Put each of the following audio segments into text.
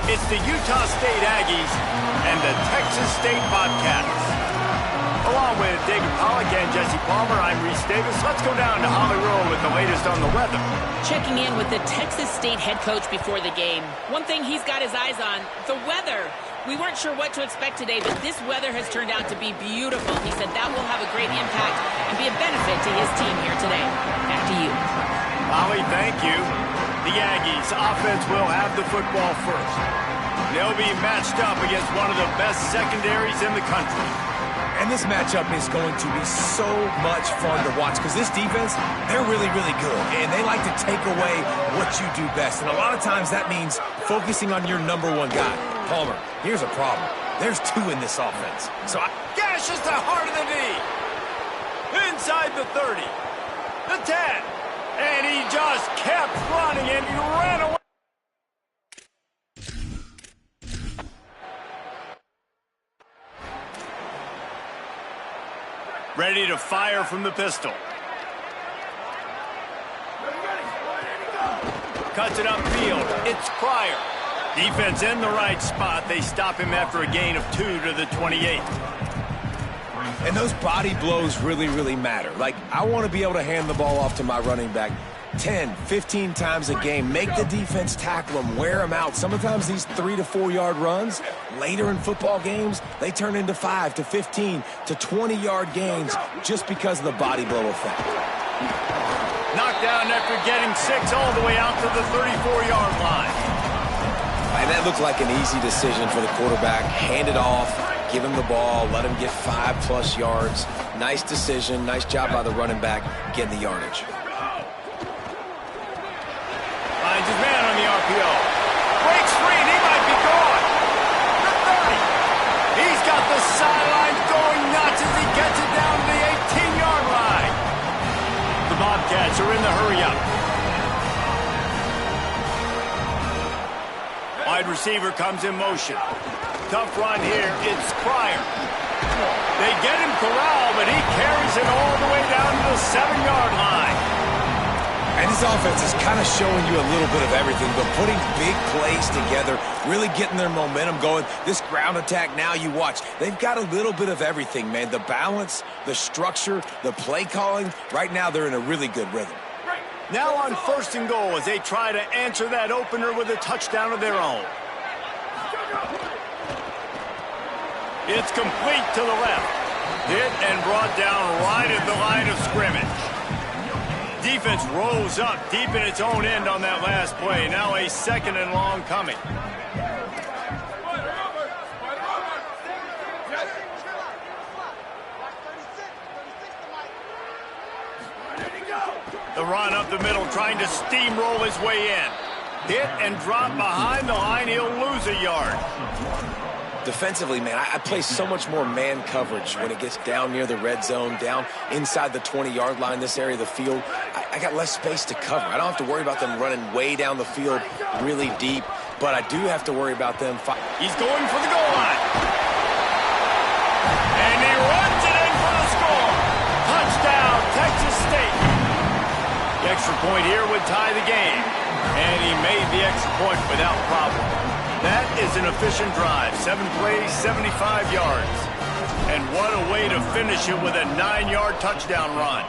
It's the Utah State Aggies and the Texas State Bobcats. Along with David Pollack and Jesse Palmer, I'm Reese Davis. Let's go down to Holly Rowe with the latest on the weather. Checking in with the Texas State head coach before the game. One thing he's got his eyes on, the weather. We weren't sure what to expect today, but this weather has turned out to be beautiful. He said that will have a great impact and be a benefit to his team here today. Back to you. Holly, thank you. The Aggies offense will have the football first. They'll be matched up against one of the best secondaries in the country. And this matchup is going to be so much fun to watch because this defense, they're really, really good. And they like to take away what you do best. And a lot of times that means focusing on your number one guy. Palmer, here's a problem. There's two in this offense. So gashes the heart of the knee. Inside the 30. The 10. And he just kept running and he ran away. Ready to fire from the pistol. Cuts it upfield. It's Pryor. Defense in the right spot. They stop him after a gain of 2 to the 28. And those body blows really, really matter. Like, I want to be able to hand the ball off to my running back 10, 15 times a game. Make the defense tackle them, wear them out. Sometimes these 3 to 4 yard runs, later in football games, they turn into 5 to 15 to 20 yard gains just because of the body blow effect. Knocked down after getting 6 all the way out to the 34-yard line. And that looked like an easy decision for the quarterback. Hand it off, give him the ball, let him get 5+ yards. Nice decision, nice job by the running back getting the yardage. Finds his man on the RPO. Breaks free and he might be gone. The 30. He's got the sideline going nuts as he gets it down to the 18-yard line. The Bobcats are in the hurry-up. Wide receiver comes in motion. Tough run here. It's Pryor. They get him corralled, but he carries it all the way down to the 7-yard line. And this offense is kind of showing you a little bit of everything, but putting big plays together, really getting their momentum going. This ground attack now, you watch. They've got a little bit of everything, man. The balance, the structure, the play calling. Right now, they're in a really good rhythm. Now on 1st and goal as they try to answer that opener with a touchdown of their own. It's complete to the left. Hit and brought down right at the line of scrimmage. Defense rolls up deep in its own end on that last play. Now a 2nd and long coming. The run up the middle, trying to steamroll his way in. Hit and drop behind the line. He'll lose a yard. Defensively, man, I play so much more man coverage when it gets down near the red zone, down inside the 20-yard line, this area of the field. I got less space to cover. I don't have to worry about them running way down the field really deep, but I do have to worry about them. He's going for the goal line. And he runs it in for the score. Touchdown, Texas State. The extra point here would tie the game. And he made the extra point without problem. That is an efficient drive. 7 plays, 75 yards. And what a way to finish it with a 9-yard touchdown run.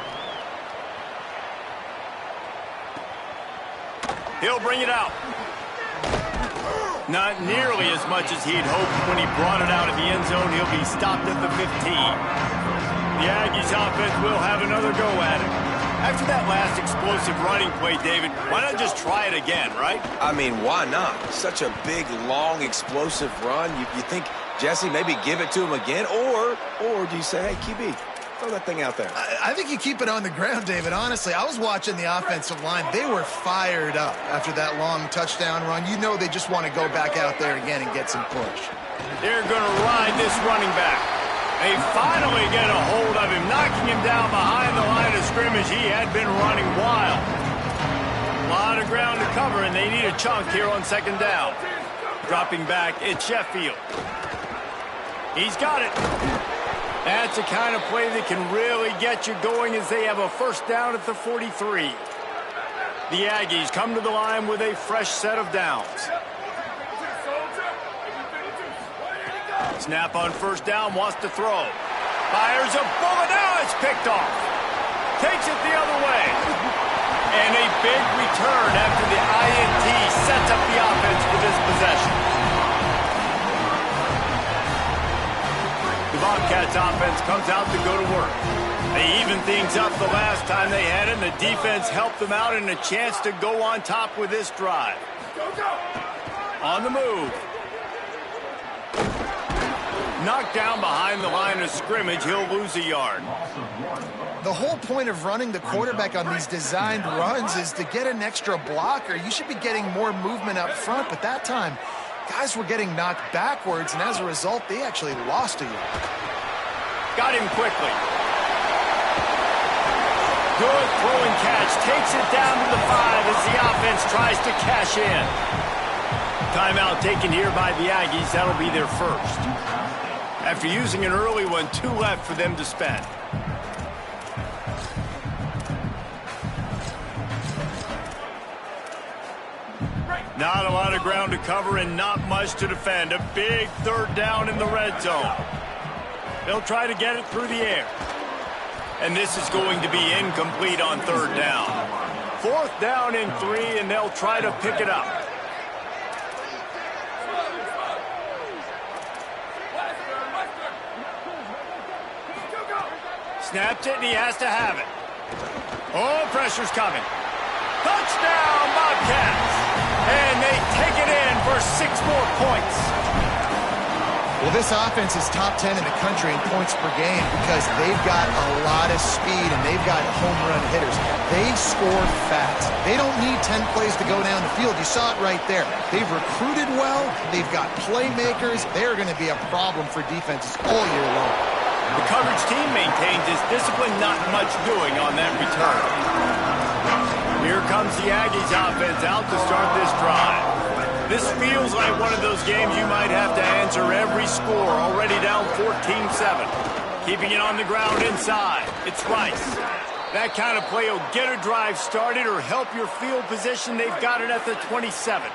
He'll bring it out. Not nearly as much as he'd hoped when he brought it out of the end zone. He'll be stopped at the 15. The Aggies offense will have another go at it. After that last explosive running play, David, why not just try it again, right? I mean, why not? Such a big, long, explosive run. You think, Jesse, maybe give it to him again? Or do you say, hey, QB, throw that thing out there? I think you keep it on the ground, David. Honestly, I was watching the offensive line. They were fired up after that long touchdown run. You know they just want to go back out there again and get some push. They're going to ride this running back. They finally get a hold of him, knocking him down behind the line of scrimmage. He had been running wild. A lot of ground to cover, and they need a chunk here on 2nd down. Dropping back, it's Sheffield. He's got it. That's the kind of play that can really get you going as they have a 1st down at the 43. The Aggies come to the line with a fresh set of downs. Snap on first down, wants to throw. Fires a bullet, now it's picked off. Takes it the other way. And a big return after the INT sets up the offense for this possession. The Bobcats offense comes out to go to work. They even things up the last time they had it, and the defense helped them out and a chance to go on top with this drive. On the move. Knocked down behind the line of scrimmage, he'll lose a yard. The whole point of running the quarterback on these designed runs is to get an extra blocker. You should be getting more movement up front, but that time, guys were getting knocked backwards, and as a result, they actually lost a yard. Got him quickly. Good throw and catch. Takes it down to the 5 as the offense tries to cash in. Timeout taken here by the Aggies. That'll be their first. After using an early one, 2 left for them to spend. Not a lot of ground to cover and not much to defend. A big third down in the red zone. They'll try to get it through the air. And this is going to be incomplete on third down. 4th down and 3, and they'll try to pick it up. Snaps it, and he has to have it. Oh, pressure's coming. Touchdown, Bobcats! And they take it in for 6 more points. Well, this offense is top 10 in the country in points per game because they've got a lot of speed and they've got home run hitters. They score fast. They don't need 10 plays to go down the field. You saw it right there. They've recruited well. They've got playmakers. They're going to be a problem for defenses all year long. The coverage team maintains its discipline, not much doing on that return. Here comes the Aggies offense out to start this drive. This feels like one of those games you might have to answer every score, already down 14-7. Keeping it on the ground inside. It's Rice. That kind of play will get a drive started or help your field position. They've got it at the 27.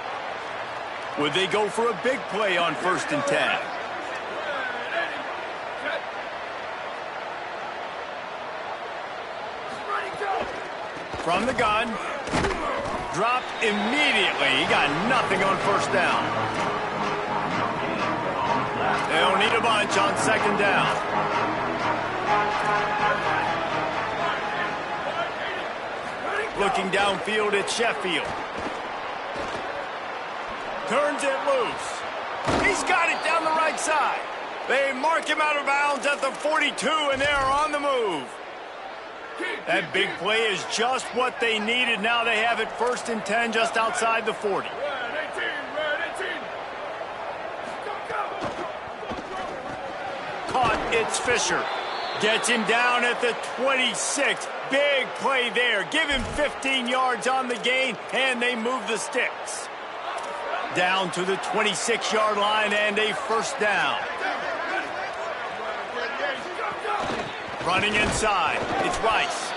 Would they go for a big play on 1st and 10? From the gun. Dropped immediately. He got nothing on 1st down. They'll need a bunch on 2nd down. Looking downfield at Sheffield. Turns it loose. He's got it down the right side. They mark him out of bounds at the 42, and they're on the move. That big play is just what they needed. Now they have it 1st and 10 just outside the 40. Caught, it's Fisher. Gets him down at the 26. Big play there. Give him 15 yards on the gain, and they move the sticks. Down to the 26-yard line and a 1st down. Running inside, it's Rice.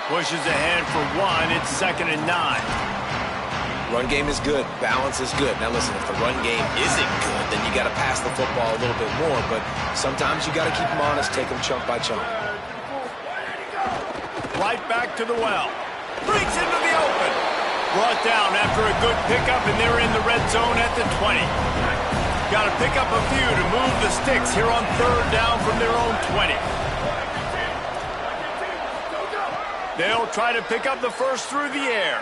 Pushes ahead for 1, it's 2nd and 9. Run game is good, balance is good. Now listen, if the run game isn't good, then you got to pass the football a little bit more, but sometimes you got to keep them honest, take them chunk by chunk. Right back to the well. Breaks into the open. Brought down after a good pickup, and they're in the red zone at the 20. Got to pick up a few to move the sticks here on 3rd down from their own 20. They'll try to pick up the 1st through the air.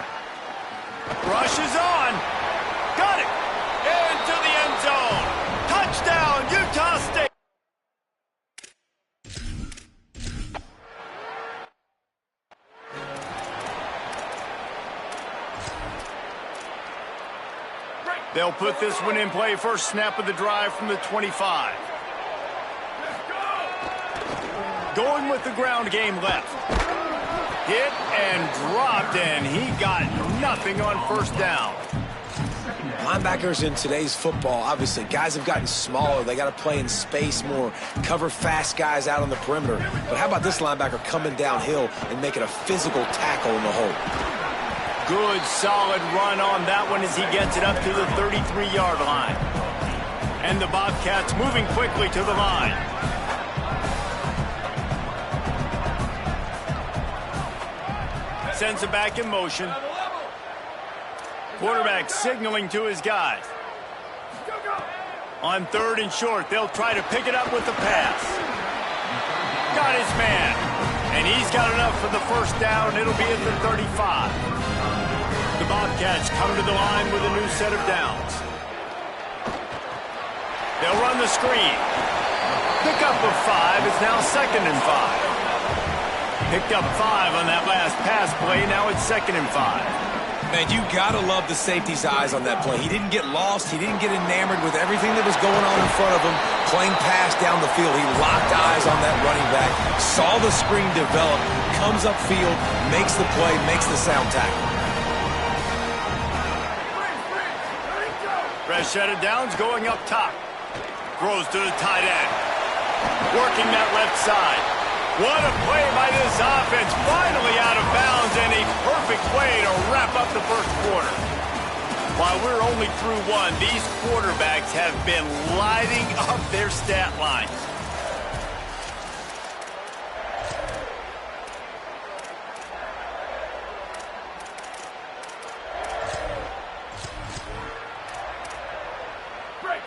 Rushes on. Got it. Into the end zone. Touchdown, Utah State. They'll put this one in play. First snap of the drive from the 25. Going with the ground game left. Hit and dropped, and he got nothing on 1st down. Linebackers in today's football, obviously, guys have gotten smaller. They got to play in space more, cover fast guys out on the perimeter. But how about this linebacker coming downhill and making a physical tackle in the hole? Good, solid run on that one as he gets it up to the 33-yard line. And the Bobcats moving quickly to the line. Sends it back in motion. Quarterback signaling to his guys. On 3rd and short, they'll try to pick it up with the pass. Got his man. And he's got enough for the first down. It'll be at the 35. The Bobcats come to the line with a new set of downs. They'll run the screen. Pickup of 5 is now 2nd and 5. Picked up 5 on that last pass play. Now it's 2nd and 5. Man, you gotta love the safety's eyes on that play. He didn't get lost. He didn't get enamored with everything that was going on in front of him, playing pass down the field. He locked eyes on that running back, saw the screen develop, comes upfield, makes the play, makes the sound tackle. Fresh set of downs going up top. Throws to the tight end. Working that left side. What a play by this offense. Finally out of bounds, and a perfect way to wrap up the first quarter. While we're only through one, these quarterbacks have been lighting up their stat lines.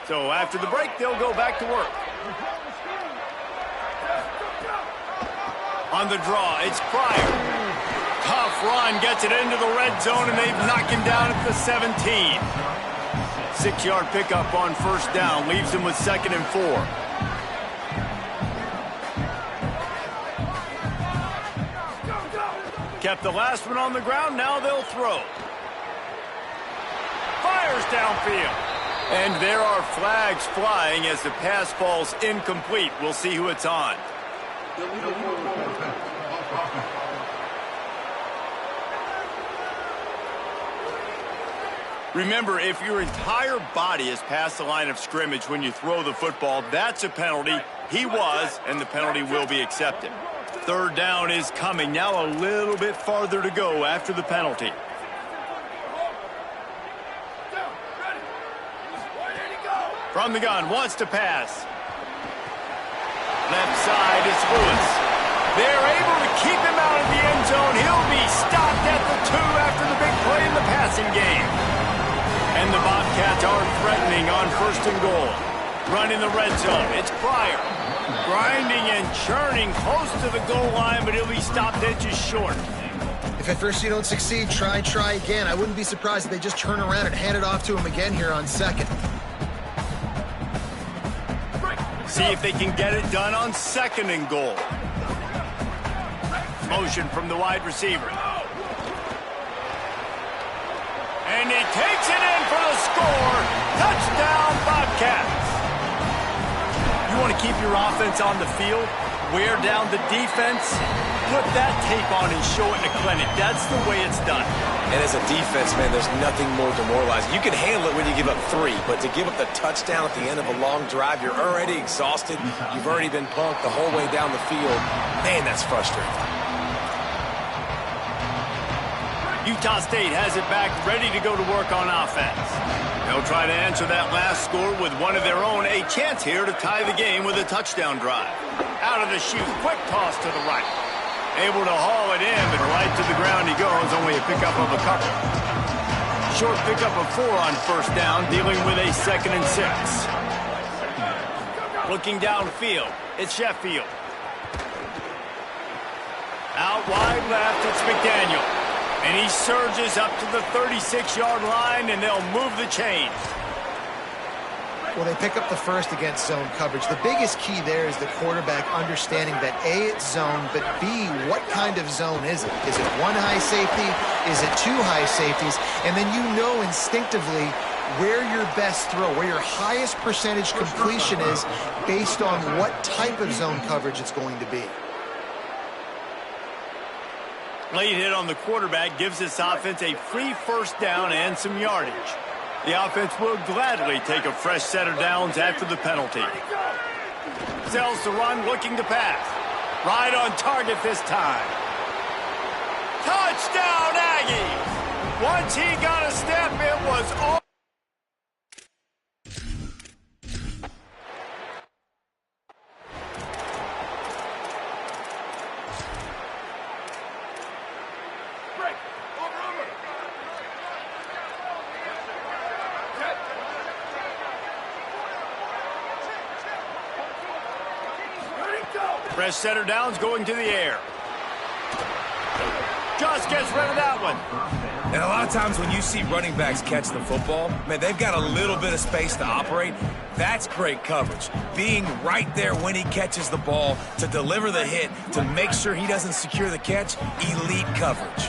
So after the break, they'll go back to work. On the draw, it's Pryor. Tough run, gets it into the red zone, and they've knocked him down at the 17. 6-yard pickup on first down, leaves him with 2nd and 4. Kept the last one on the ground, now they'll throw. Fires downfield. And there are flags flying as the pass falls incomplete. We'll see who it's on. Remember, if your entire body is past the line of scrimmage when you throw the football, that's a penalty. He was, and the penalty will be accepted. 3rd down is coming. Now a little bit farther to go after the penalty. From the gun, wants to pass. Left side is Lewis. They're able to keep him out of the end zone. He'll be stopped at the 2 after the big play in the passing game. And the Bobcats are threatening on 1st and goal. Running the red zone. It's Pryor. Grinding and churning close to the goal line, but he'll be stopped inches short. If at first you don't succeed, try again. I wouldn't be surprised if they just turn around and hand it off to him again here on 2nd. See if they can get it done on 2nd and goal. Motion from the wide receiver. And he takes it in for the score. Touchdown, Bobcats. You want to keep your offense on the field? Wear down the defense? Put that tape on and show it in a clinic. That's the way it's done. And as a defense, man, there's nothing more demoralizing. You can handle it when you give up 3, but to give up the touchdown at the end of a long drive, you're already exhausted. You've already been punked the whole way down the field. Man, that's frustrating. Utah State has it back, ready to go to work on offense. They'll try to answer that last score with one of their own. A chance here to tie the game with a touchdown drive. Out of the chute, quick toss to the right. Able to haul it in, but right to the ground he goes, only a pickup of a couple. Short pickup of 4 on first down, dealing with a 2nd and 6. Looking downfield, it's Sheffield. Out wide left, it's McDaniel. And he surges up to the 36-yard line, and they'll move the chains. Well, they pick up the first against zone coverage. The biggest key there is the quarterback understanding that A, it's zone, but B, what kind of zone is it? Is it 1 high safety? Is it 2 high safeties? And then you know instinctively where your best throw, where your highest percentage completion is based on what type of zone coverage it's going to be. Late hit on the quarterback gives this offense a free first down and some yardage. The offense will gladly take a fresh set of downs after the penalty. Sells the run, looking to pass. Right on target this time. Touchdown, Aggies! Once he got a step, it was all. Fresh setter downs going to the air. Just gets rid of that one. And a lot of times when you see running backs catch the football, man, they've got a little bit of space to operate. That's great coverage. Being right there when he catches the ball to deliver the hit, to make sure he doesn't secure the catch, elite coverage.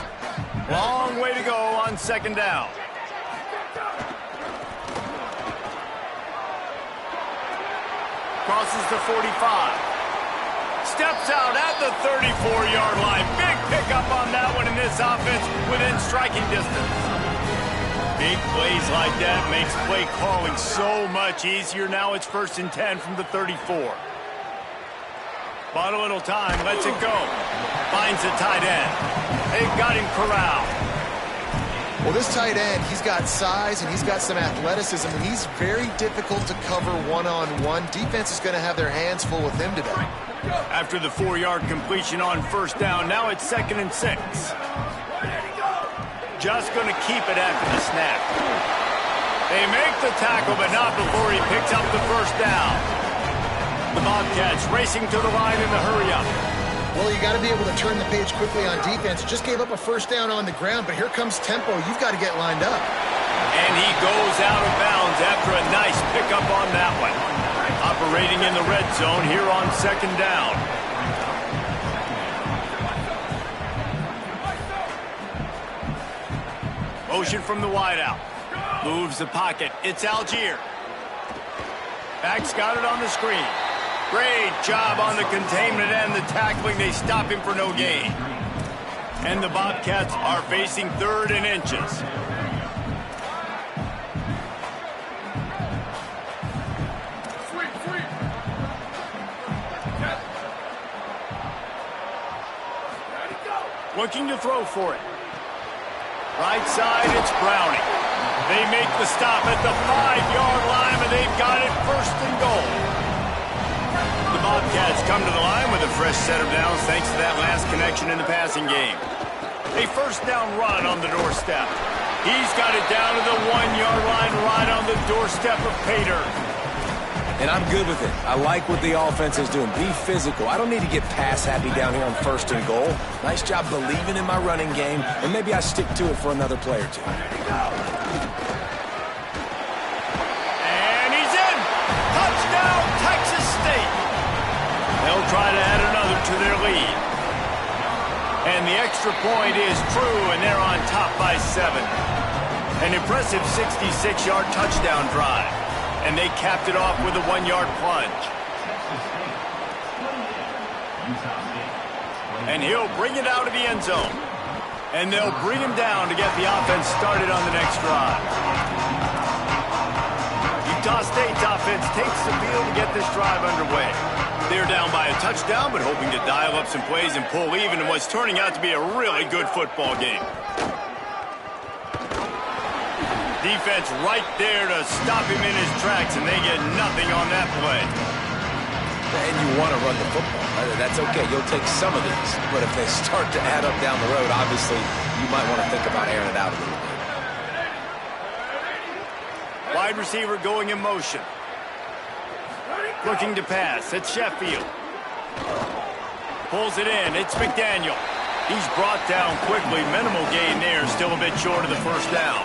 Long way to go on second down. Crosses the 45. Steps out at the 34-yard line. Big pickup on that one in this offense within striking distance. Big plays like that makes play calling so much easier. Now it's 1st and 10 from the 34. Bought a little time, lets it go. Finds the tight end. They've got him corralled. Well, this tight end, he's got size and he's got some athleticism, and he's very difficult to cover one-on-one. Defense is going to have their hands full with him today. After the 4-yard completion on 1st down, now it's 2nd and 6. Just going to keep it after the snap. They make the tackle, but not before he picks up the 1st down. The Bobcats racing to the line in the hurry-up. Well, you got to be able to turn the page quickly on defense. Just gave up a 1st down on the ground, but here comes tempo. You've got to get lined up. And he goes out of bounds after a nice pickup on that one. Operating in the red zone here on 2nd down. Motion from the wideout. Moves the pocket. It's Algier. Back's got it on the screen. Great job on the containment and the tackling. They stop him for no gain. And the Bobcats are facing 3rd and inches. Looking to throw for it. Right side, it's Browning. They make the stop at the 5-yard line, but they've got it 1st and goal. The Bobcats come to the line with a fresh set of downs thanks to that last connection in the passing game. A 1st down run on the doorstep. He's got it down to the 1-yard line right on the doorstep of Pater. And I'm good with it. I like what the offense is doing. Be physical. I don't need to get pass happy down here on 1st and goal. Nice job believing in my running game, and maybe I stick to it for another play or two. And he's in! Touchdown, Texas State! They'll try to add another to their lead. And the extra point is true, and they're on top by 7. An impressive 66-yard touchdown drive. And they capped it off with a 1-yard plunge. And he'll bring it out of the end zone. And they'll bring him down to get the offense started on the next drive. Utah State's offense takes the field to get this drive underway. They're down by a touchdown, but hoping to dial up some plays and pull even in what's turning out to be a really good football game. Defense right there to stop him in his tracks, and they get nothing on that play. And you want to run the football. That's okay. You'll take some of these. But if they start to add up down the road, obviously, you might want to think about airing it out a little bit. Wide receiver going in motion. Looking to pass. It's Sheffield. Pulls it in. It's McDaniel. He's brought down quickly. Minimal gain there. Still a bit short of the 1st down.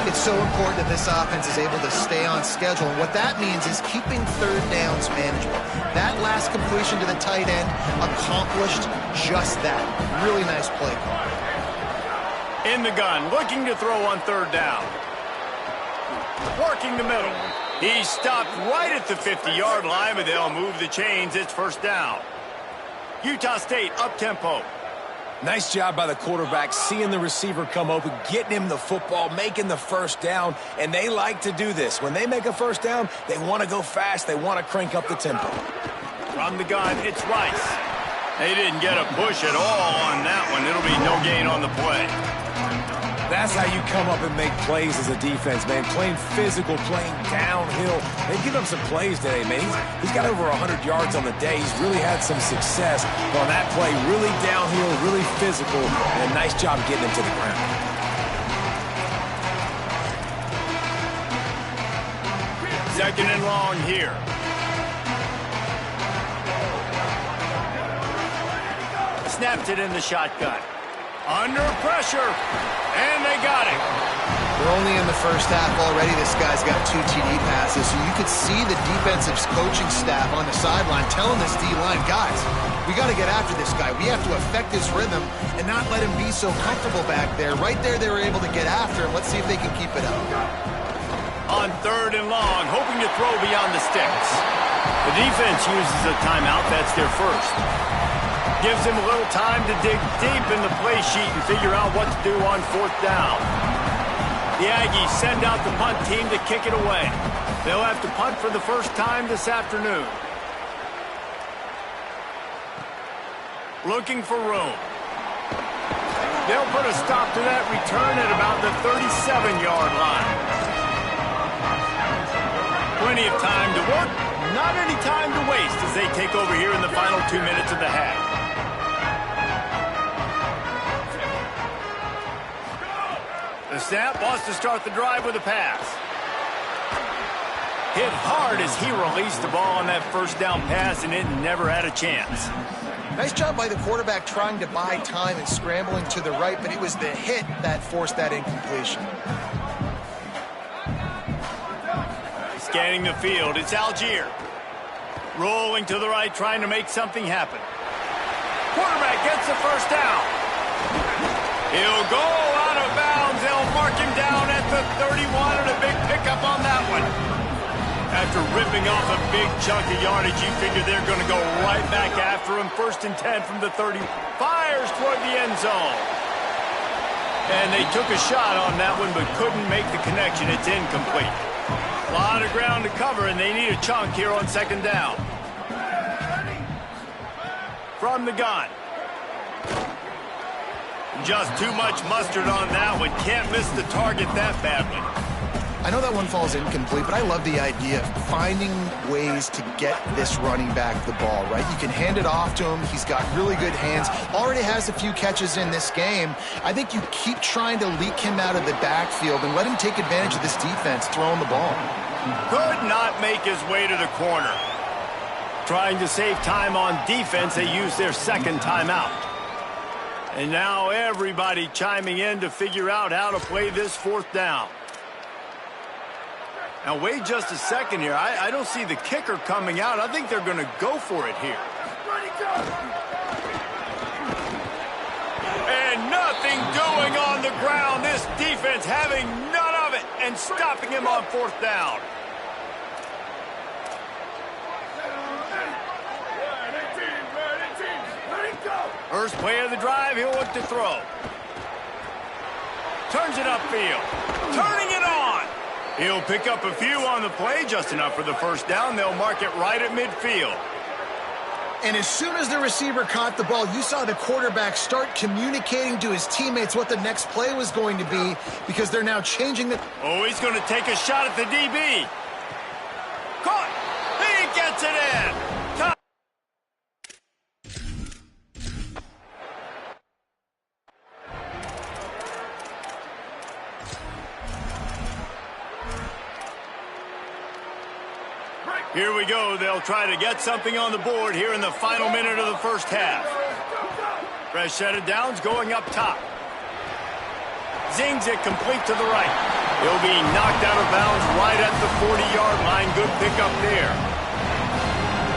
It's so important that this offense is able to stay on schedule. And what that means is keeping 3rd downs manageable. That last completion to the tight end accomplished just that. Really nice play call. In the gun, looking to throw on 3rd down. Working the middle. He's stopped right at the 50-yard line, but they'll move the chains. It's 1st down. Utah State up-tempo. Nice job by the quarterback, seeing the receiver come open, getting him the football, making the 1st down, and they like to do this. When they make a 1st down, they want to go fast. They want to crank up the tempo. From the gun, it's Rice. They didn't get a push at all on that one. It'll be no gain on the play. That's how you come up and make plays as a defense, man. Playing physical, playing downhill. They've given him some plays today, man. He's got over 100 yards on the day. He's really had some success on that play. Really downhill, really physical, and a nice job getting him to the ground. snapped it in the shotgun. Under pressure, and they got it. We're only in the first half already. This guy's got 2 TD passes, so you could see the defensive coaching staff on the sideline telling this D-line, guys, we got to get after this guy. We have to affect his rhythm and not let him be so comfortable back there. Right there, they were able to get after him. Let's see if they can keep it up. On 3rd and long, hoping to throw beyond the sticks. The defense uses a timeout. That's their first. Gives him a little time to dig deep in the play sheet and figure out what to do on 4th down. The Aggies send out the punt team to kick it away. They'll have to punt for the first time this afternoon. Looking for room. They'll put a stop to that return at about the 37-yard line. Plenty of time to work, not any time to waste as they take over here in the final 2 minutes of the half. The snap wants to start the drive with a pass. Hit hard as he released the ball on that first down pass, and it never had a chance. Nice job by the quarterback trying to buy time and scrambling to the right, but it was the hit that forced that incompletion. Scanning the field, it's Algier. Rolling to the right, trying to make something happen. Quarterback gets the first down. He'll go out of bounds. They'll mark him down at the 31, and a big pickup on that one. After ripping off a big chunk of yardage, you figure they're going to go right back after him. 1st and 10 from the 30. Fires toward the end zone. And they took a shot on that one, but couldn't make the connection. It's incomplete. A lot of ground to cover, and they need a chunk here on 2nd down. From the gun. Just too much mustard on that one. Can't miss the target that badly. I know that one falls incomplete, but I love the idea of finding ways to get this running back the ball, right? You can hand it off to him. He's got really good hands. Already has a few catches in this game. I think you keep trying to leak him out of the backfield and let him take advantage of this defense throwing the ball. Could not make his way to the corner. Trying to save time on defense, they use their 2nd timeout. And now everybody chiming in to figure out how to play this 4th down. Now, wait just a second here. I don't see the kicker coming out. I think they're going to go for it here. And nothing doing on the ground. This defense having none of it and stopping him on 4th down. First play of the drive, he'll look to throw. Turns it upfield. Turning it on. He'll pick up a few on the play, just enough for the first down. They'll mark it right at midfield. And as soon as the receiver caught the ball, you saw the quarterback start communicating to his teammates what the next play was going to be, because they're now changing the... Oh, he's going to take a shot at the DB. Caught. He gets it in. Here we go. They'll try to get something on the board here in the final minute of the first half. Fresh set of downs going up top. Zings it complete to the right. He'll be knocked out of bounds right at the 40-yard line. Good pickup there.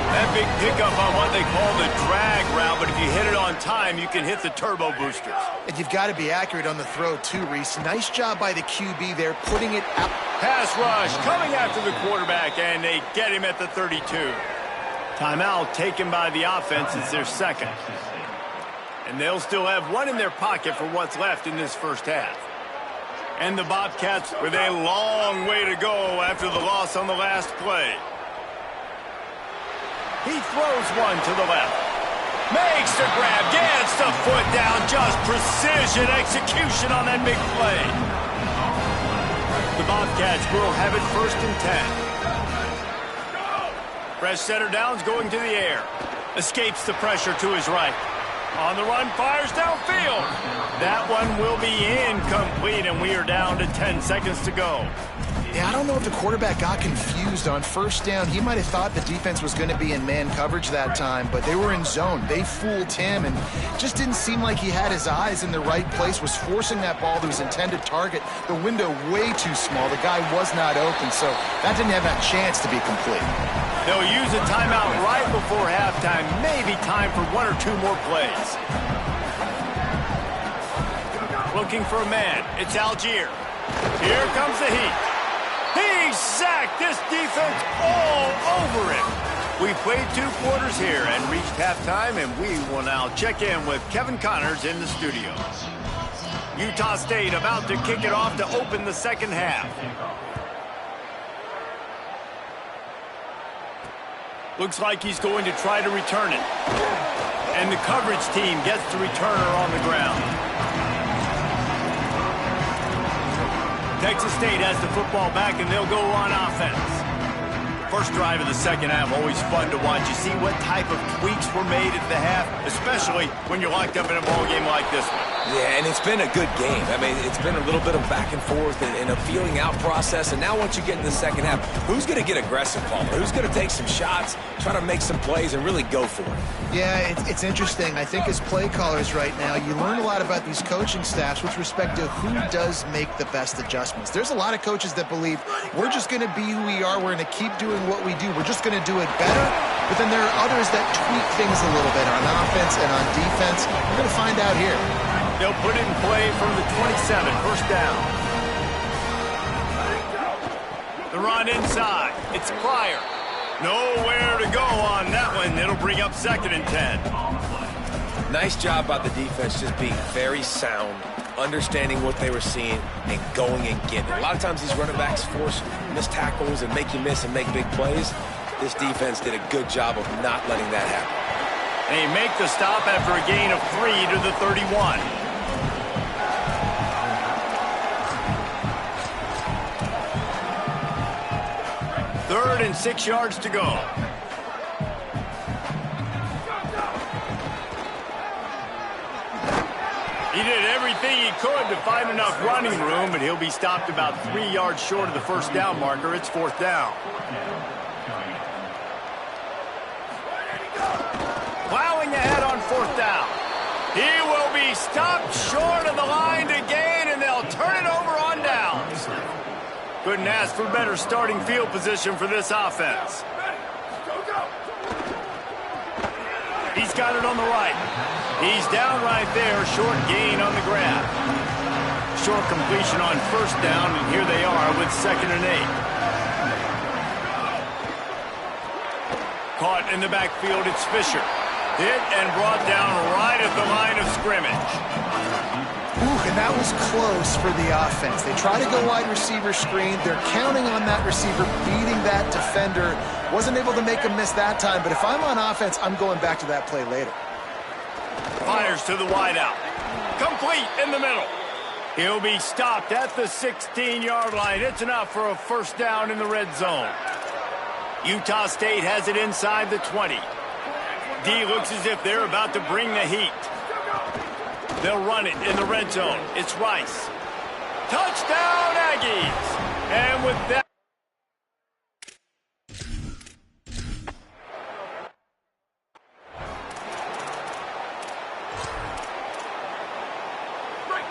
That big pickup on what they call the drag route, but if you hit it on time, you can hit the turbo boosters. And you've got to be accurate on the throw, too, Reese. Nice job by the QB there, putting it out. Pass rush coming after the quarterback, and they get him at the 32. Timeout taken by the offense. It's their 2nd. And they'll still have one in their pocket for what's left in this first half. And the Bobcats with a long way to go after the loss on the last play. He throws one to the left. Makes the grab, gets the foot down. Just precision execution on that big play. The Bobcats will have it 1st and 10. Fresh set of downs going to the air. Escapes the pressure to his right. On the run, fires downfield. That one will be incomplete, and we are down to 10 seconds to go. Yeah, I don't know if the quarterback got confused on first down. He might have thought the defense was going to be in man coverage that time, but they were in zone. They fooled him, and just didn't seem like he had his eyes in the right place, was forcing that ball to his intended target. The window way too small. The guy was not open, so that didn't have that chance to be complete. They'll use a timeout right before halftime. Maybe time for one or two more plays. Looking for a man. It's Algier. Here comes the heat. He sacked this defense all over him. We played 2 quarters here and reached halftime, and we will now check in with Kevin Connors in the studio. Utah State about to kick it off to open the second half. Looks like he's going to try to return it. And the coverage team gets the returner on the ground. Texas State has the football back, and they'll go on offense. First drive of the second half, always fun to watch. You see what type of tweaks were made at the half, especially when you're locked up in a ball game like this one. Yeah, and it's been a good game. I mean, it's been a little bit of back and forth and a feeling out process. And now once you get into the second half, who's going to get aggressive, Palmer? Who's going to take some shots, try to make some plays, and really go for it? Yeah, it's interesting. I think as play callers right now, you learn a lot about these coaching staffs with respect to who does make the best adjustments. There's a lot of coaches that believe we're just going to be who we are. We're going to keep doing what we do. We're just going to do it better. But then there are others that tweak things a little bit on offense and on defense. We're going to find out here. They'll put it in play from the 27, first down. The run inside. It's Pryor. Nowhere to go on that one. It'll bring up 2nd and 10. Nice job by the defense, just being very sound, understanding what they were seeing, and going and getting it. A lot of times these running backs force missed tackles and make you miss and make big plays. This defense did a good job of not letting that happen. They make the stop after a gain of 3 to the 31. Third and 6 yards to go. He did everything he could to find enough running room, but he'll be stopped about 3 yards short of the first down marker. It's 4th down. Plowing ahead on 4th down. He will be stopped short of the line to gain, and they'll turn it over on downs. Couldn't ask for better starting field position for this offense. He's got it on the right. He's down right there, short gain on the grab. Short completion on first down, and here they are with 2nd and 8. Caught in the backfield, it's Fisher. Hit and brought down right at the line of scrimmage. Ooh, and that was close for the offense. They try to go wide receiver screen. They're counting on that receiver beating that defender. Wasn't able to make him miss that time, but if I'm on offense, I'm going back to that play later. Fires to the wideout. Complete in the middle. He'll be stopped at the 16-yard line. It's enough for a first down in the red zone. Utah State has it inside the 20. D looks as if they're about to bring the heat. They'll run it in the red zone. It's Rice. Touchdown, Aggies! And with that...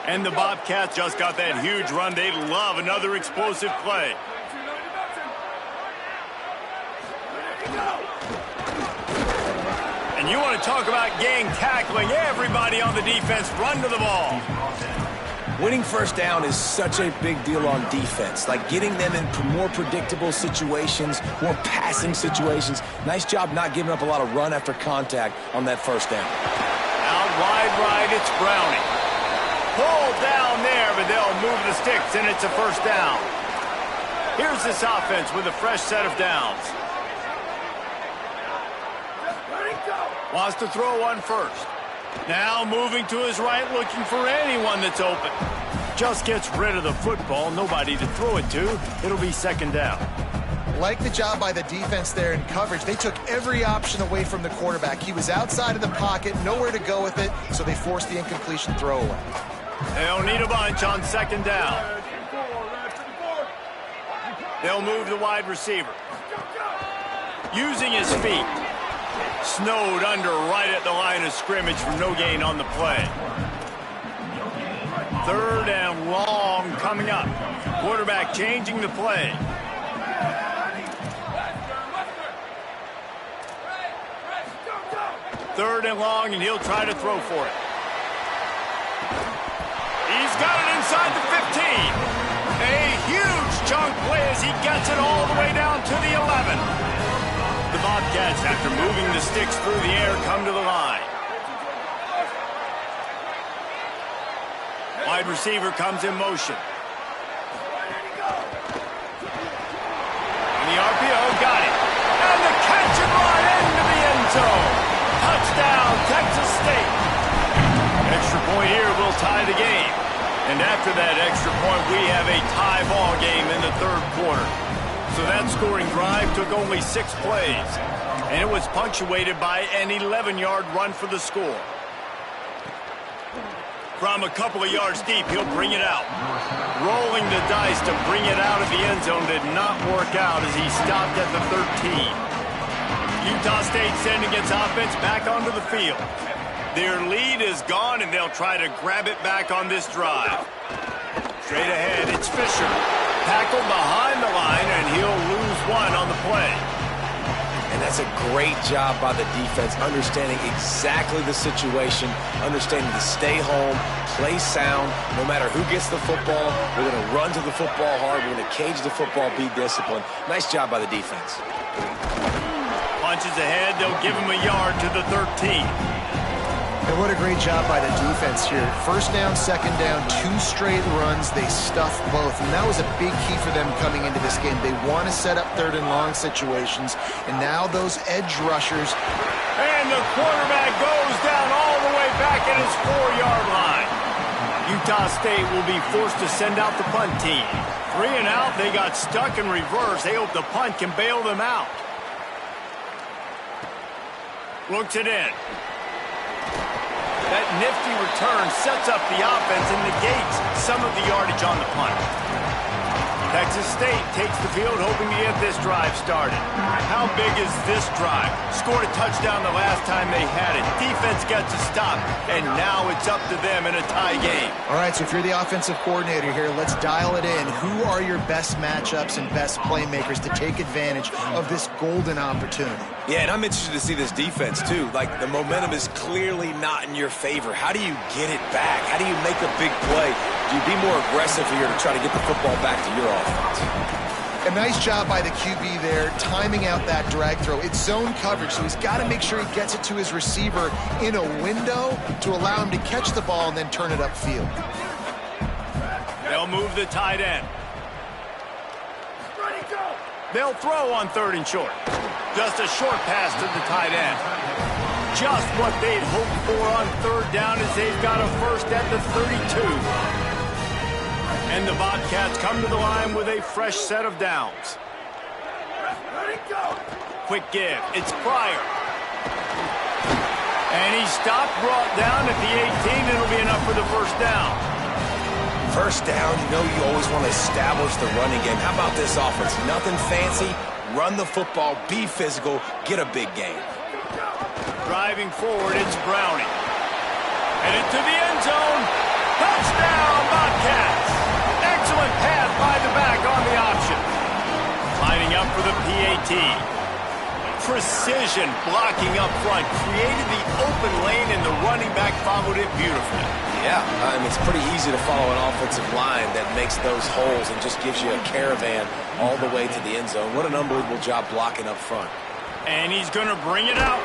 And the Bobcats just got that huge run. They'd love another explosive play. And you want to talk about gang tackling. Everybody on the defense run to the ball. Winning first down is such a big deal on defense. Like getting them in more predictable situations, more passing situations. Nice job not giving up a lot of run after contact on that first down. Out wide right, it's Browning. Pulled down there, but they'll move the sticks, and it's a first down. Here's this offense with a fresh set of downs. Wants to throw one first. Now moving to his right, looking for anyone that's open. Just gets rid of the football, nobody to throw it to. It'll be second down. Like the job by the defense there in coverage. They took every option away from the quarterback. He was outside of the pocket, nowhere to go with it, so they forced the incompletion throw away. They'll need a bunch on second down. They'll move the wide receiver. Using his feet. Snowed under right at the line of scrimmage for no gain on the play. 3rd and long coming up. Quarterback changing the play. Third and long, and he'll try to throw for it. He's got it inside the 15. A huge chunk play as he gets it all the way down to the 11. The Bobcats, after moving the sticks through the air, come to the line. Wide receiver comes in motion. And the RPO got it. And the catch and run into the end zone. Touchdown, Texas State. Extra point here will tie the game. And after that extra point, we have a tie ball game in the 3rd quarter. So that scoring drive took only 6 plays. And it was punctuated by an 11-yard run for the score. From a couple of yards deep, he'll bring it out. Rolling the dice to bring it out of the end zone did not work out as he stopped at the 13. Utah State sending its offense back onto the field. Their lead is gone, and they'll try to grab it back on this drive. Straight ahead, it's Fisher. Tackled behind the line, and he'll lose 1 on the play. And that's a great job by the defense, understanding exactly the situation, understanding to stay home, play sound. No matter who gets the football, we're going to run to the football hard. We're going to cage the football, be disciplined. Nice job by the defense. Punches ahead, they'll give him a yard to the 13. And what a great job by the defense here. 1st down, 2nd down, 2 straight runs. They stuffed both, and that was a big key for them coming into this game. They want to set up 3rd and long situations, and now those edge rushers. And the quarterback goes down all the way back at his 4-yard line. Utah State will be forced to send out the punt team. 3 and out, they got stuck in reverse. They hope the punt can bail them out. Looks it in. That nifty return sets up the offense and negates some of the yardage on the punt. Texas State takes the field hoping to get this drive started. How big is this drive? Scored a touchdown the last time they had it. Defense gets a stop, and now it's up to them in a tie game. All right, so if you're the offensive coordinator here, let's dial it in. Who are your best matchups and best playmakers to take advantage of this golden opportunity? Yeah, and I'm interested to see this defense, too. Like, the momentum is clearly not in your favor. How do you get it back? How do you make a big play? Do you be more aggressive here to try to get the football back to your offense? A nice job by the QB there, timing out that drag throw. It's zone coverage, so he's got to make sure he gets it to his receiver in a window to allow him to catch the ball and then turn it upfield. They'll move the tight end. They'll throw on 3rd and short. Just a short pass to the tight end. Just what they'd hoped for on 3rd down as they've got a first at the 32. And the Bobcats come to the line with a fresh set of downs. Quick give. It's Pryor. And he's stopped, brought down at the 18. It'll be enough for the first down. First down, you know you always want to establish the running game. How about this offense? Nothing fancy. Run the football, be physical, get a big game. Driving forward, it's Browning. Headed to the end zone. Touchdown, Bobcats. Excellent pass by the back on the option. Lining up for the PAT. Precision blocking up front. Created the open lane, and the running back followed it beautifully. Yeah, it's pretty easy to follow an offensive line that makes those holes and just gives you a caravan all the way to the end zone. What an unbelievable job blocking up front. And he's going to bring it out.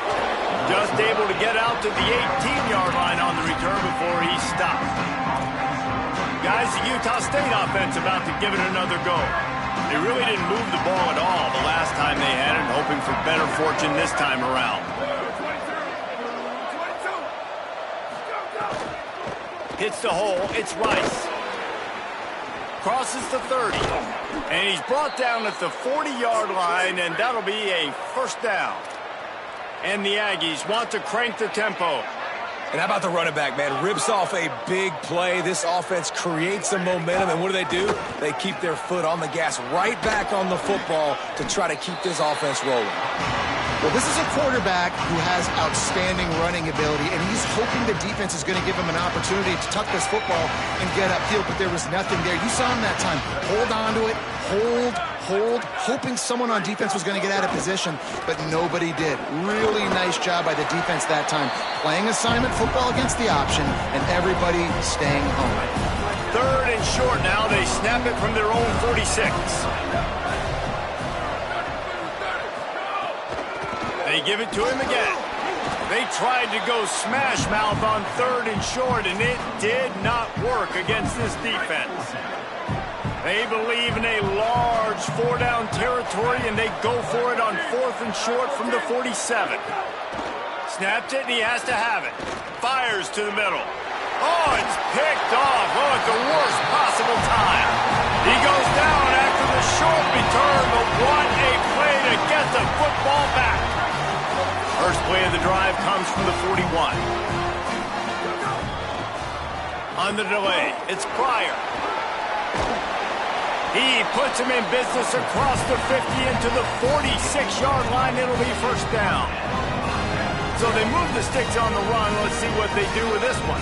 Just able to get out to the 18-yard line on the return before he stopped. Guys, the Utah State offense about to give it another go. They really didn't move the ball at all the last time they had it, hoping for better fortune this time around. Hits the hole, it's Rice. Crosses the 30. And he's brought down at the 40-yard line, and that'll be a first down. And the Aggies want to crank the tempo. And how about the running back, man? Rips off a big play. This offense creates some momentum, and what do? They keep their foot on the gas right back on the football to try to keep this offense rolling. Well, this is a quarterback who has outstanding running ability, and he's hoping the defense is going to give him an opportunity to tuck this football and get upfield, but there was nothing there. You saw him that time. Hold on to it, hold, hoping someone on defense was going to get out of position, but nobody did. Really nice job by the defense that time. Playing assignment football against the option, and everybody staying home. 3rd and short now. They snap it from their own 46. They give it to him again. They tried to go smash mouth on 3rd and short, and it did not work against this defense. They believe in a large 4-down territory, and they go for it on 4th and short from the 47. Snaps it, and he has to have it. Fires to the middle. Oh, it's picked off. Oh, at the worst possible time. He goes down after the short return, but what a play to get the football back. First play of the drive comes from the 41. On the delay, it's Pryor. He puts him in business across the 50 into the 46-yard line. It'll be first down. So they move the sticks on the run. Let's see what they do with this one.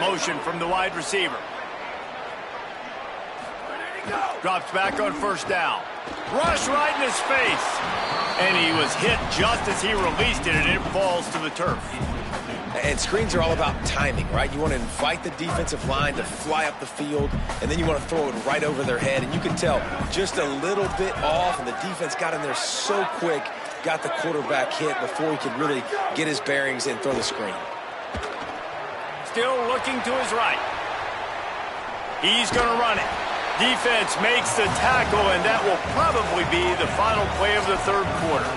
Motion from the wide receiver. Drops back on first down. Rush right in his face. And he was hit just as he released it, and it falls to the turf. And screens are all about timing, right? You want to invite the defensive line to fly up the field, and then you want to throw it right over their head. And you can tell just a little bit off, and the defense got in there so quick, got the quarterback hit before he could really get his bearings and throw the screen. Still looking to his right. He's going to run it. Defense makes the tackle, and that will probably be the final play of the 3rd quarter.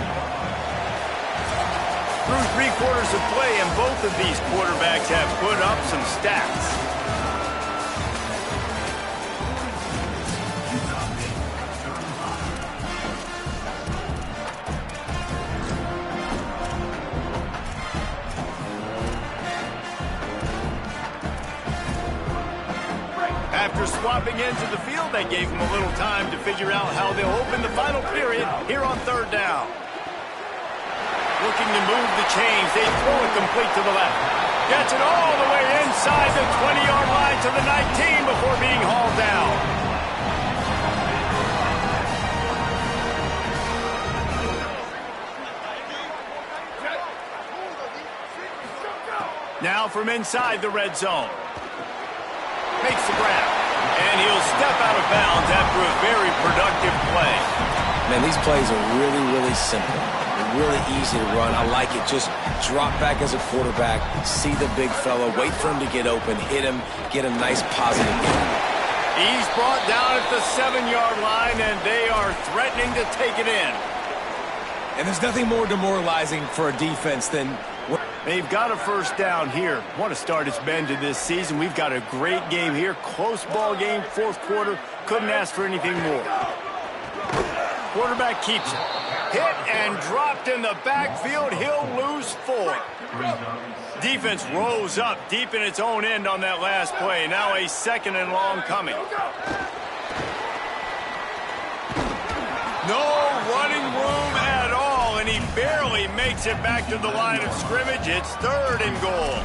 Through 3 quarters of play, and both of these quarterbacks have put up some stats. After swapping into the field, they gave him a little time to figure out how they'll open the final period here on 3rd down. Looking to move the chains. They throw it complete to the left. Gets it all the way inside the 20-yard line to the 19 before being hauled down. Now from inside the red zone. Makes the grab. And he'll step out of bounds after a very productive play. Man, these plays are really, really simple. Really easy to run. I like it. Just drop back as a quarterback, see the big fella, wait for him to get open, hit him, get a nice positive game. He's brought down at the 7-yard line, and they are threatening to take it in. And there's nothing more demoralizing for a defense than... They've got a first down here. What a start it's been to this season. We've got a great game here. Close ball game, 4th quarter. Couldn't ask for anything more. Quarterback keeps it. Hit and dropped in the backfield. He'll lose 4. Defense rose up deep in its own end on that last play. Now a 2nd and long coming. No running room at all, and he barely makes it back to the line of scrimmage. It's 3rd and goal.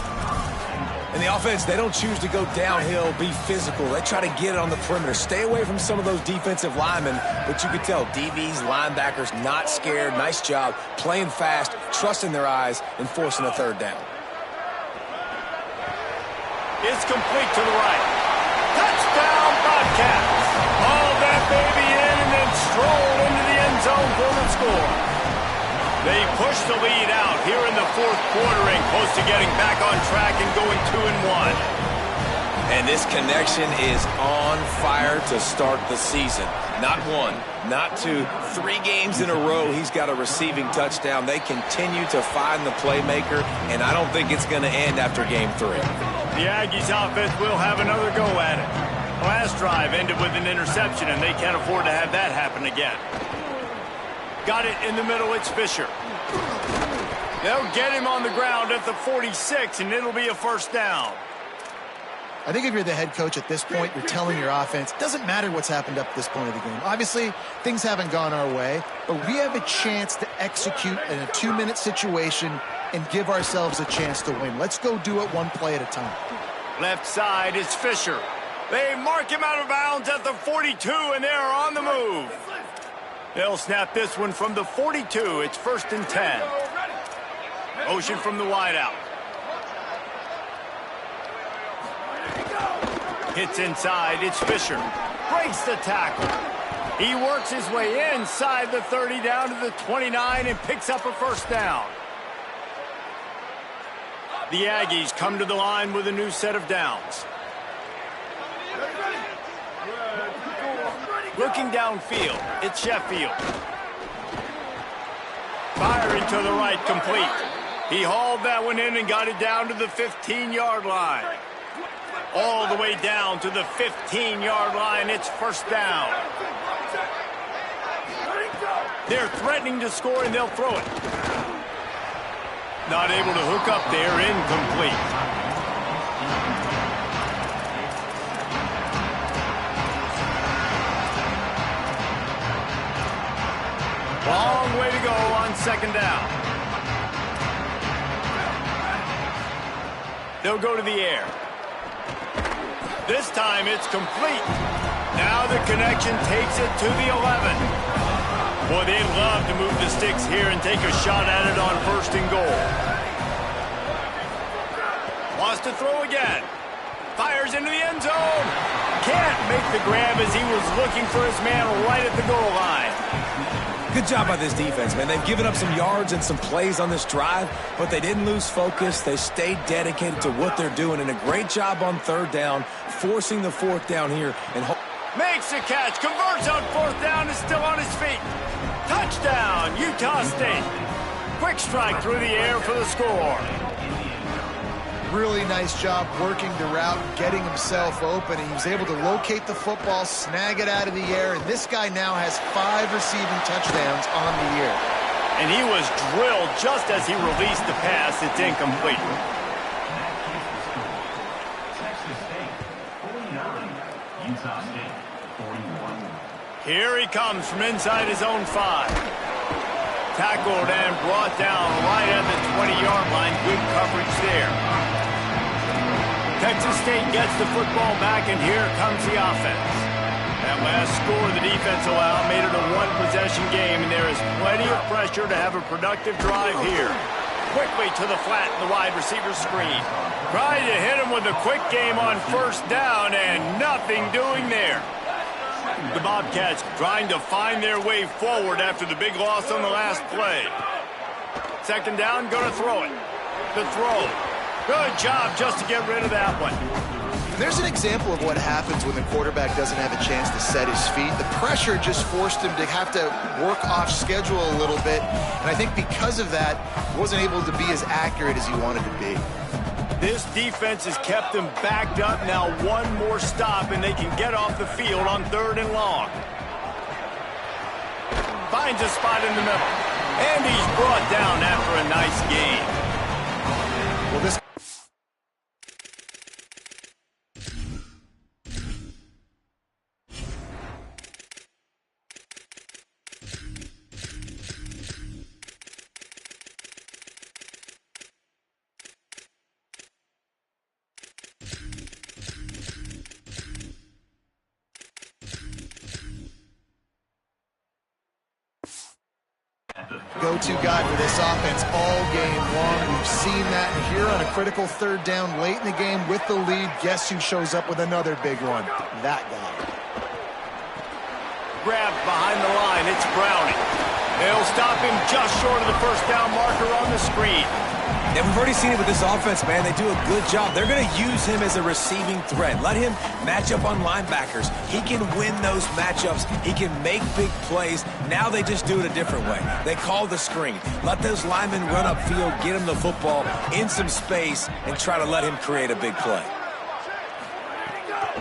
And the offense, they don't choose to go downhill, be physical. They try to get it on the perimeter. Stay away from some of those defensive linemen. But you could tell DBs, linebackers, not scared. Nice job playing fast, trusting their eyes, and forcing a 3rd down. It's complete to the right. Touchdown, Bobcats. Haul that baby in and then stroll into the end zone for the score. They push the lead out here in the 4th quarter and close to getting back on track and going 2-1. And this connection is on fire to start the season. Not 1, not 2, 3 games in a row he's got a receiving touchdown. They continue to find the playmaker, and I don't think it's going to end after game 3. The Aggies offense will have another go at it. Last drive ended with an interception, and they can't afford to have that happen again. Got it in the middle, it's Fisher. They'll get him on the ground at the 46, and it'll be a first down. I think if you're the head coach at this point, you're telling your offense, it doesn't matter what's happened up to this point of the game. Obviously, things haven't gone our way, but we have a chance to execute in a 2-minute situation and give ourselves a chance to win. Let's go do it one play at a time. Left side is Fisher. They mark him out of bounds at the 42, and they're on the move. They'll snap this one from the 42. It's 1st and 10. Motion from the wideout. Hits inside, it's Fisher. Breaks the tackle. He works his way inside the 30 down to the 29 and picks up a first down. The Aggies come to the line with a new set of downs. Looking downfield, it's Sheffield. Firing to the right, complete. He hauled that one in and got it down to the 15-yard line. All the way down to the 15-yard line. It's first down. They're threatening to score, and they'll throw it. Not able to hook up there. Incomplete. Long way to go on 2nd down. They'll go to the air. This time it's complete. Now the connection takes it to the 11. Boy, they'd love to move the sticks here and take a shot at it on 1st and goal. Wants to throw again. Fires into the end zone. Can't make the grab as he was looking for his man right at the goal line. Good job by this defense, man. They've given up some yards and some plays on this drive, but they didn't lose focus. They stayed dedicated to what they're doing, and a great job on 3rd down, forcing the 4th down here. And makes a catch, converts on 4th down, is still on his feet. Touchdown, Utah State. Quick strike through the air for the score. Really nice job working the route, getting himself open. He was able to locate the football, snag it out of the air, and this guy now has 5 receiving touchdowns on the year. And he was drilled just as he released the pass. It's incomplete. Here he comes from inside his own 5. Tackled and brought down right at the 20-yard line. Good coverage there. Texas State gets the football back, and here comes the offense. That last score the defense allowed made it a 1-possession game, and there is plenty of pressure to have a productive drive here. Quickly to the flat in the wide receiver screen. Trying to hit him with a quick game on 1st down, and nothing doing there. The Bobcats trying to find their way forward after the big loss on the last play. 2nd down, going to throw it. The throw. Good job just to get rid of that one. There's an example of what happens when the quarterback doesn't have a chance to set his feet. The pressure just forced him to have to work off schedule a little bit, and I think because of that, wasn't able to be as accurate as he wanted to be. This defense has kept them backed up. Now one more stop, and they can get off the field on 3rd and long. Finds a spot in the middle, and he's brought down after a nice game. Well, this go-to guy for this offense all game long. We've seen that here on a critical 3rd down late in the game with the lead. Guess who shows up with another big one? That guy. Grabbed behind the line, it's Browning. They'll stop him just short of the 1st down marker on the screen. Yeah, we've already seen it with this offense, man. They do a good job. They're going to use him as a receiving threat. Let him match up on linebackers. He can win those matchups. He can make big plays. Now they just do it a different way. They call the screen. Let those linemen run upfield, get him the football in some space, and try to let him create a big play.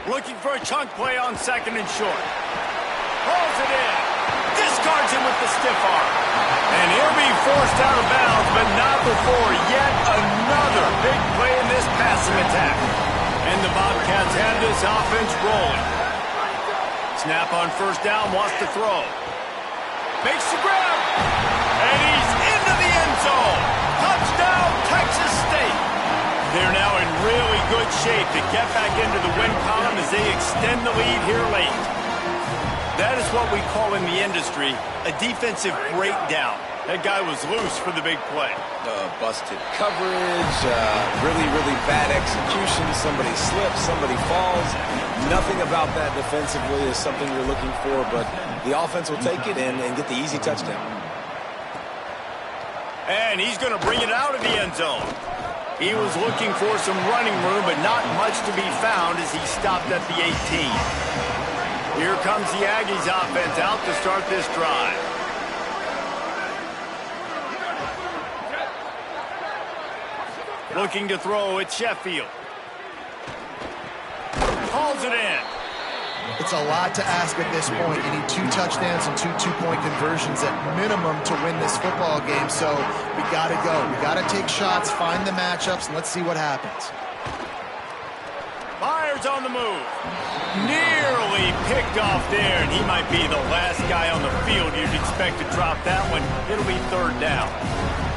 Looking for a chunk play on 2nd and short. Pulls it in. Discards him with the stiff arm. And he'll be forced out of bounds, but not for yet another big play in this passing attack. And the Bobcats have this offense rolling. Snap on first down, wants to throw. Makes the grab. And he's into the end zone. Touchdown, Texas State. They're now in really good shape to get back into the win column as they extend the lead here late. That is what we call in the industry a defensive breakdown. That guy was loose for the big play. Busted coverage, really, really bad execution. Somebody slips, somebody falls. Nothing about that defensively is something you're looking for, but the offense will take it and get the easy touchdown. And he's going to bring it out of the end zone. He was looking for some running room, but not much to be found as he stopped at the 18. Here comes the Aggies offense out to start this drive. Looking to throw at Sheffield. Hauls it in. It's a lot to ask at this point. You need 2 touchdowns and 2 two-point conversions at minimum to win this football game. So we got to go. We got to take shots, find the matchups, and let's see what happens. Myers on the move. Nearly picked off there, and he might be the last guy on the field you'd expect to drop that one. It'll be third down.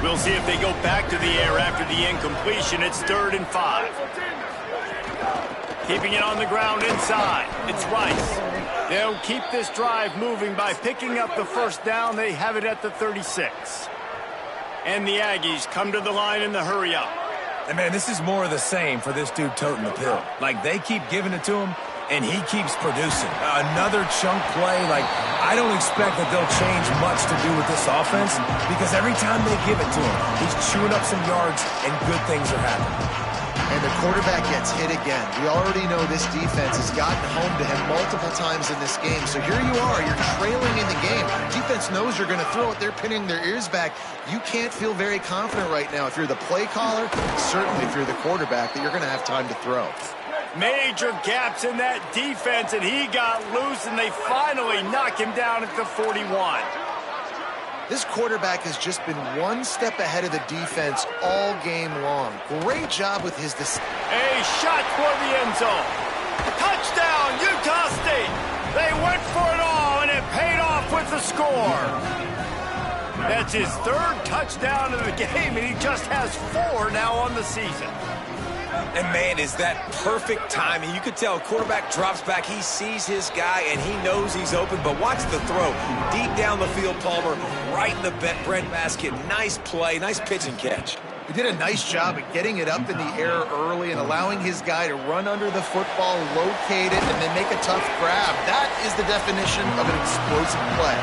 We'll see if they go back to the air after the incompletion. It's 3rd and 5. Keeping it on the ground inside. It's Rice. They'll keep this drive moving by picking up the first down. They have it at the 36. And the Aggies come to the line in the hurry up. And man, this is more of the same for this dude toting the pill. Like, they keep giving it to him, and he keeps producing. Another chunk play. Like, I don't expect that they'll change much to do with this offense because every time they give it to him, he's chewing up some yards and good things are happening. And the quarterback gets hit again. We already know this defense has gotten home to him multiple times in this game. So here you are, you're trailing in the game. Defense knows you're going to throw it. They're pinning their ears back. You can't feel very confident right now if you're the play caller, certainly if you're the quarterback, that you're going to have time to throw. Major gaps in that defense, and he got loose, and they finally knock him down at the 41. This quarterback has just been one step ahead of the defense all game long. Great job with his A shot for the end zone. Touchdown, Utah State. They went for it all, and it paid off with the score. That's his 3rd touchdown of the game, and he just has 4 now on the season. And, man, is that perfect timing. You could tell quarterback drops back. He sees his guy, and he knows he's open. But watch the throw. Deep down the field, Palmer, right in the breadbasket. Nice play, nice pitch and catch. He did a nice job at getting it up in the air early and allowing his guy to run under the football, locate it, and then make a tough grab. That is the definition of an explosive play.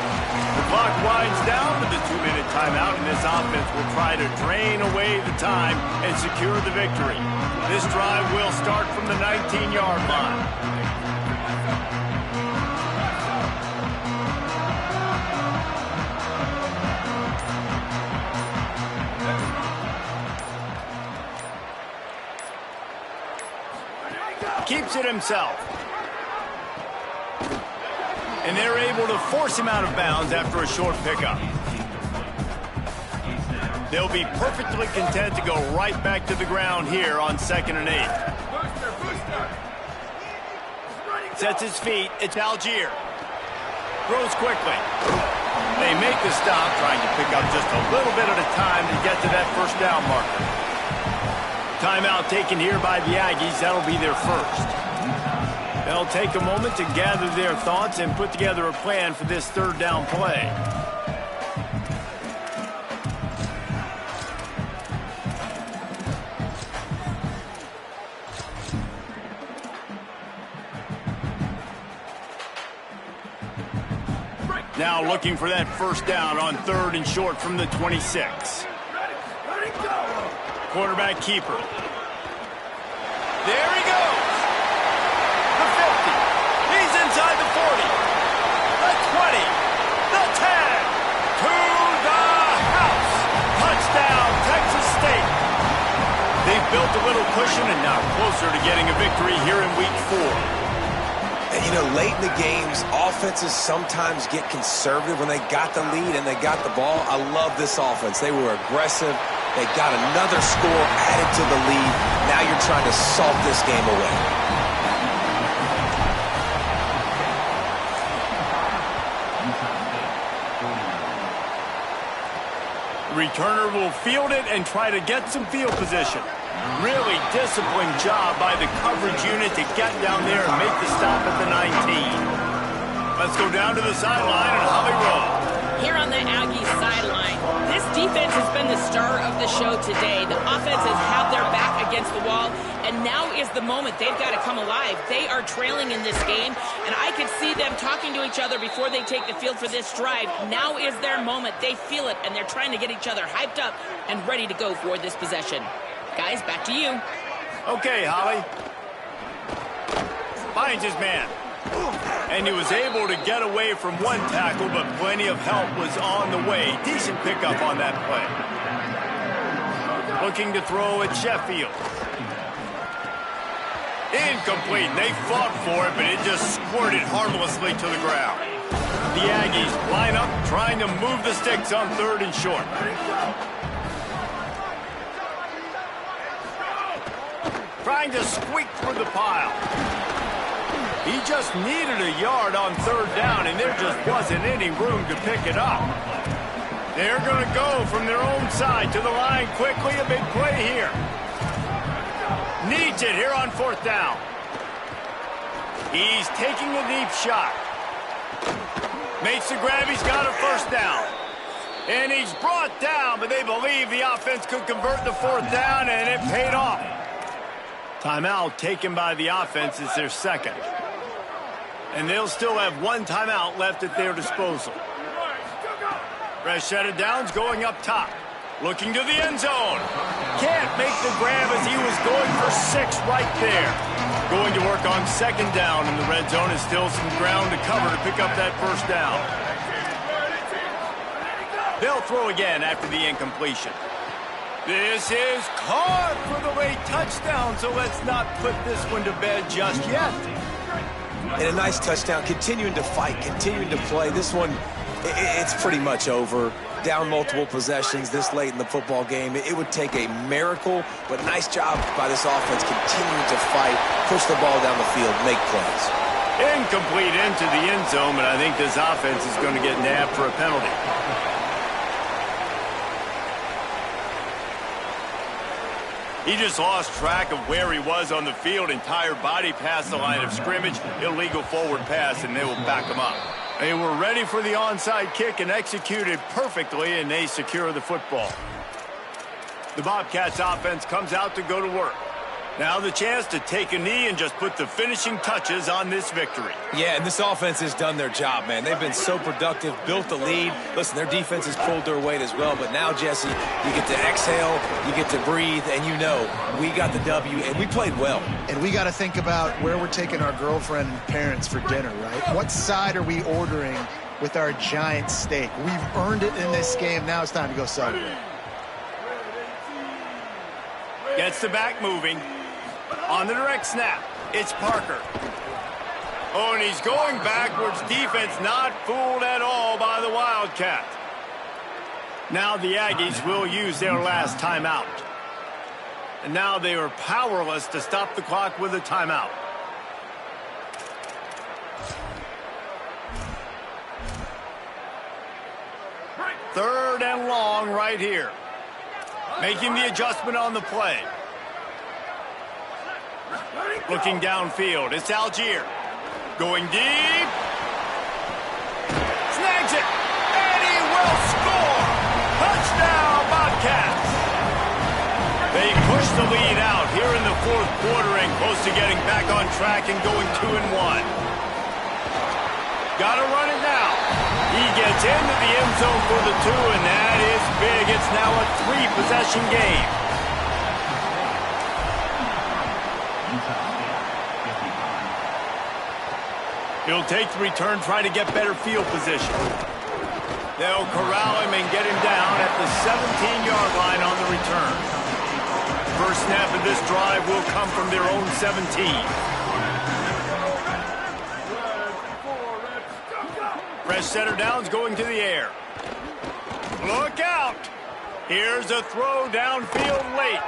The clock winds down with the 2-minute timeout, and this offense will try to drain away the time and secure the victory. This drive will start from the 19-yard line. Keeps it himself. And they're able to force him out of bounds after a short pickup. They'll be perfectly content to go right back to the ground here on 2nd and 8. Sets his feet. It's Algier. Throws quickly. They make the stop, trying to pick up just a little bit at a time to get to that first down marker. Timeout taken here by the Aggies. That'll be their first. They'll take a moment to gather their thoughts and put together a plan for this 3rd down play. Now looking for that first down on 3rd and short from the 26. Quarterback keeper. There he goes. The 50. He's inside the 40. The 20. The 10. To the house. Touchdown, Texas State. They've built a little cushion and now closer to getting a victory here in week 4. And, you know, late in the games, offenses sometimes get conservative when they got the lead and they got the ball. I love this offense. They were aggressive. They got another score added to the lead. Now you're trying to salt this game away. Returner will field it and try to get some field position. Really disciplined job by the coverage unit to get down there and make the stop at the 19. Let's go down to the sideline and Holly Rowe. Here on the Aggies sideline, this defense has been the star of the show today. The offense has had their back against the wall, and now is the moment they've got to come alive. They are trailing in this game, and I could see them talking to each other before they take the field for this drive. Now is their moment. They feel it, and they're trying to get each other hyped up and ready to go for this possession. Guys, back to you. Okay, Holly. Finds his man. And he was able to get away from one tackle, but plenty of help was on the way. Decent pickup on that play. Looking to throw at Sheffield. Incomplete. They fought for it, but it just squirted harmlessly to the ground. The Aggies line up, trying to move the sticks on 3rd and short. Trying to squeak through the pile. He just needed a yard on 3rd down, and there just wasn't any room to pick it up. They're going to go from their own side to the line quickly. A big play here. Needs it here on 4th down. He's taking a deep shot. Makes the grab. He's got a 1st down. And he's brought down, but they believe the offense could convert the 4th down, and it paid off. Timeout taken by the offense is their 2nd. And they'll still have 1 timeout left at their disposal. Fresh set of downs going up top. Looking to the end zone. Can't make the grab as he was going for 6 right there. Going to work on 2nd down in the red zone is still some ground to cover to pick up that 1st down. They'll throw again after the incompletion. This is caught for the late touchdown, so let's not put this one to bed just yet. And a nice touchdown, continuing to fight, continuing to play. This one, it's pretty much over. Down multiple possessions this late in the football game. It would take a miracle, but nice job by this offense continuing to fight, push the ball down the field, make plays. Incomplete into the end zone, but I think this offense is going to get nabbed for a penalty. He just lost track of where he was on the field, entire body past the line of scrimmage, illegal forward pass, and they will back him up. They were ready for the onside kick and executed perfectly, and they secure the football. The Bobcats offense comes out to go to work. Now the chance to take a knee and just put the finishing touches on this victory. Yeah, and this offense has done their job, man. They've been so productive, built the lead. Listen, their defense has pulled their weight as well. But now, Jesse, you get to exhale, you get to breathe, and you know we got the W, and we played well. And we got to think about where we're taking our girlfriend and parents for dinner, right? What side are we ordering with our giant steak? We've earned it in this game. Now it's time to go celebrate. Gets the back moving. On the direct snap, it's Parker. Oh, and he's going backwards. Defense not fooled at all by the Wildcat. Now the Aggies will use their last timeout. And now they are powerless to stop the clock with a timeout. Third and long right here. Making the adjustment on the play. Looking downfield, it's Algier. Going deep. Snags it, and he will score. Touchdown, Bobcats. They push the lead out here in the 4th quarter and close to getting back on track and going 2-1. Got to run it now. He gets into the end zone for the 2, and that is big. It's now a 3-possession game. He'll take the return, try to get better field position. They'll corral him and get him down at the 17-yard line on the return. First snap of this drive will come from their own 17. Fresh set of downs going to the air. Look out! Here's a throw downfield late.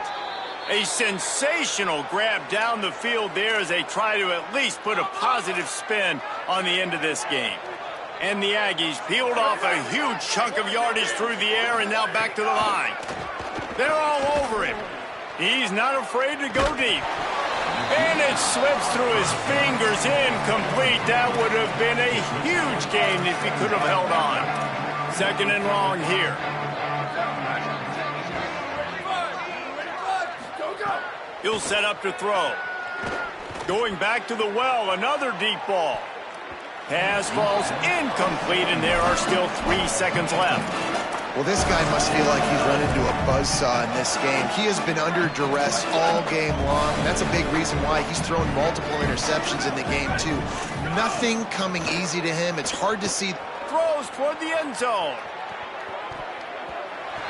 A sensational grab down the field there as they try to at least put a positive spin on the end of this game. And the Aggies peeled off a huge chunk of yardage through the air and now back to the line. They're all over him. He's not afraid to go deep. And it slips through his fingers, incomplete. That would have been a huge gain if he could have held on. 2nd and long here. He'll set up to throw. Going back to the well, another deep ball. Pass falls incomplete, and there are still 3 seconds left. Well, this guy must feel like he's run into a buzzsaw in this game. He has been under duress all game long, and that's a big reason why he's thrown multiple interceptions in the game, too. Nothing coming easy to him. It's hard to see. Throws toward the end zone.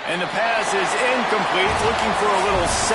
And the pass is incomplete, looking for a little